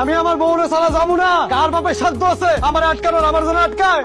আমি আমার বউরে ছাড়া যাবো না। কার বাপের সাধ্য আছে আমার আটকানোর? আমার জন্য আটকায়?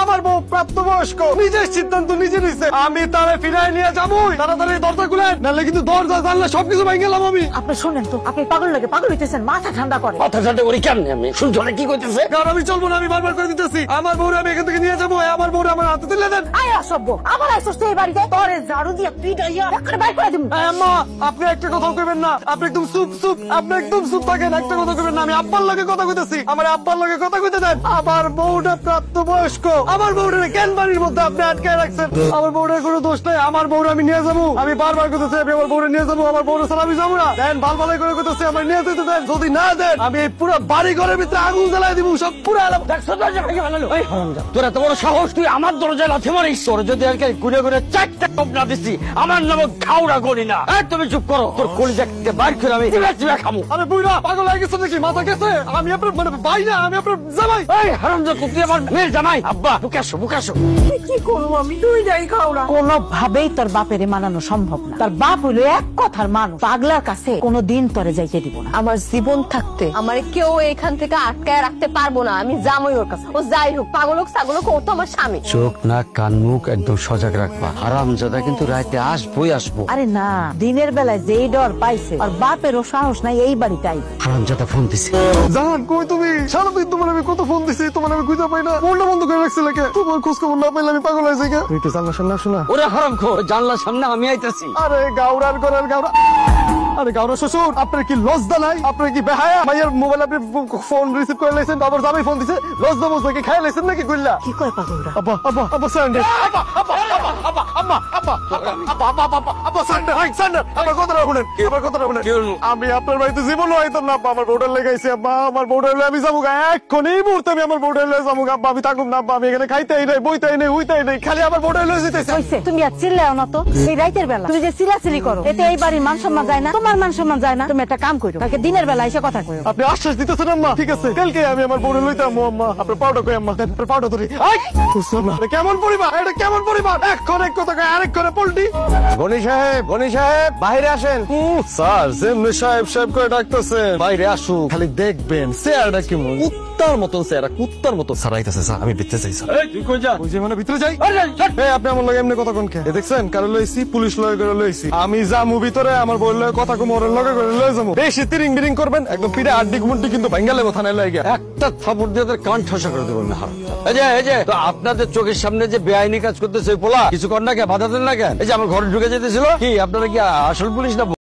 আমার বউ প্রাপ্তবয়স্ক, নিজের সিদ্ধান্ত নিজে নিচ্ছে। আমি তারে ফিরাই নিয়ে যাবোই। তাড়াতাড়ি দরজা খুলেন, নাহলে কিন্তু দরজা জানলে সবকিছু ভেঙে গেলাম আমি। আপনি শোনেন তো, আপনি পাগল লাগে, পাগল হইতেছেন, মাথা ঠান্ডা করে। মাথা ঠান্ডা করি কেমনে? আমি শুনছো না কি কইতেছে? কারণ আমি চলবো না, আমি বারবার করে দিতেছি। আমার বউরে আমি এখান থেকে নিয়ে যাবো। আমার বউরে আমার হাতে তুলে দেন। আয় অসভ্য, আবার আইসস এই বাড়িতে? তোরে ঝাড়ু দিয়ে পিটাইয়া একেবারে বাইর করে দিমু। আম্মা, আপনি একটা কথাও কইবেন না। আপনি একদম চুপ চুপ, আপনি একদম চুপ থাকেন। একটা কথা কইবেন না। আমি আব্বার লগে কথা কইতেছি। আমার আব্বার লগে কথা কইতে দেন। আমার বউটা প্রাপ্তবয়স্ক। আমার বউটারে কেন বাড়ির মধ্যে আপনি আটকায় রাখছেন? আমার বউটার কোনো দোষ নাই। আমার বউরে আমি নিয়ে যাবো। আমি বারবার কইতেছি আমি আমার বউরে নিয়ে যাবো। আমার বউরে ছাড়া আমি যাবো না। দেন, ভালো করে কইতেছি আমার নিয়ে যেতে দেন। যদি না দেন আমি এই পুরো বাড়ি ঘরের ভিতরে আগুন জ্বালাই দিব। সব পুরো দেখছো দরজা ভেঙে ফেলালো। এই হারামজাদা, তোর এত বড় সাহস, তুই আমার দরজায় লাথি মারিস? তোর যদি আর ঘুরে ঘুরে চারটা কোপ না দিছি, আমার নামে ঘাউড়া করি না। তুমি চুপ করো। তোর কলিজাকে বাইর করে আমি চিবা খামু। আরে বুইড়া পাগল হয়ে গেছে নাকি? মাথা গেছে? আমি আপনার মানে ভাই না, আমি আপনার জামাই। এই হারামজাদা, তুই আমার মেয়ের জামাই। আব্বা বুকে আসো, বুকে আসো। কি করবো আমি? তুই যাই খাওড়া। কোনোভাবেই তোর বাপেরে মানানো সম্ভব না। তোর বাপ হইলো এক কথার মানুষ। পাগলার কাছে কোনোদিন তোরে যাইতে দিব না। আমার জীবন থাকতে আমার কেউ এখান থেকে আটকায় রাখতে পারবো না। আমি যামই ওর কাছে। ও যাই হোক, পাগল হোক ছাগল হোক, ও তো আমার স্বামী। চোখ নাক কান মুখ একদম সজাগ রাখবা। হারামজাদা কিন্তু রাতে আসবোই আসবো। আরে না, দিনের বেলায় যেই ডর পাইছে আর বাপেরও সাহস নাই এই বাড়িটাই। হারামজাদা ফোন দিছে। জান কই তুমি? সারাদিন তোমার আমি কত ফোন দিছি, তোমার আমি খুঁজে পাই না। ফোনটা বন্ধ করে রাখছি লাগে। তোমার খোঁজ খবর না পাইলে আমি পাগল হয়ে যাই। তুই একটু জানলার সামনে আসো না। ওরে হারামখোর, জানলার সামনে আমি আইতাছি। আরে গাউরার ঘরের গাউরা। আরে গাউরা শ্বশুর, আপনার কি লজ্জা নাই? আপনার কি বেহায়া? মাইয়ের মোবাইল আপনি ফোন রিসিভ করে লাইছেন, বাবার জামাই ফোন দিছে। লজ্জা বুঝলে কি খাই লাইছেন নাকি কইলা? কি কয় পাগলরা? আব্বা আব্বা আব্বা সান্ডে আব্বা আব্বা আব্বা আব্বা আম্মা আব্বা আব্বা আব্বা আব্বা আব্বা সান্ডে হাই সান্ডে আমার কথাটা শুনেন, আমার কথাটা শুনেন। আমি আপনার বাড়িতে জীবনও আইতাম না আব্বা। আমার বউটার লেগাইছে আব্বা। আমার বউটার লয়ে আমি যাবো গা এক্ষুনি, এই মুহূর্তে আমি আমার বউটার লয়ে যাবো গা আব্বা। আমি থাকুম না আব্বা। আমি এখানে খাইতেই নাই, বইতেই নাই, উইতেই নাই, খালি আমার বউটার লয়ে যেতেছে। হইছে, তুমি আর চিল্লাও না তো। এই রাতের বেলা তুমি যে চিল্লাচিল্লি করো, এতে এই বাড়ির মান সম্মান যায় না, তোমার মান সম্মান যায় না। তুমি একটা কাম করো, কালকে দিনের বেলা এসে কথা কইও। আপনি আশ্বাস দিতেছেন আম্মা? ঠিক আছে, কালকে আমি আমার বউরে লইতাম আম্মা। আপনার পাউডার কই আম্মা? আপনার পাউডার ধরি। বুঝলাম না, এটা কেমন পরিবার? এটা কেমন পরিবার? এখন এক কথা কয় আরেক করে পল্টি। গনি সাহেব বাইরে আসেন। স্যার যেমনি সাহেব সাহেব করে ডাকতেছেন, বাইরে আসুক। খালি দেখবেন চেয়ারটা কেমন কুত্তার মতন, চেয়ারটা কুত্তার মতন সারাইতেছে। স্যার আমি ভিতরে যাই। স্যার তুই কই যা? ওই যে মানে ভিতরে যাই। এই আপনি আমার লগে এমনি কথা কোন কে? দেখছেন কারো লইছি, পুলিশ লগে করে লইছি। আমি যামু ভিতরে, আমার বউর লগে কথা কম, ওর লগে করে লই যামু। বেশি তিরিং বিরিং করবেন একদম পিঠে আড্ডি গুমুন্ডি কিন্তু ভাঙ্গা লেবো থানায় লইয়া। একটা থাপড় দিয়ে তার কান ঠসা করে দেবেন না। এই যে তো আপনাদের চোখের সামনে যে বেআইনি কাজ করতেছে ওই পোলা কিছু কর না কেন? বাধা দেন না কেন? এই যে আমার ঘরে ঢুকে যেতেছিল কি? আপনারা কি আসল পুলিশ না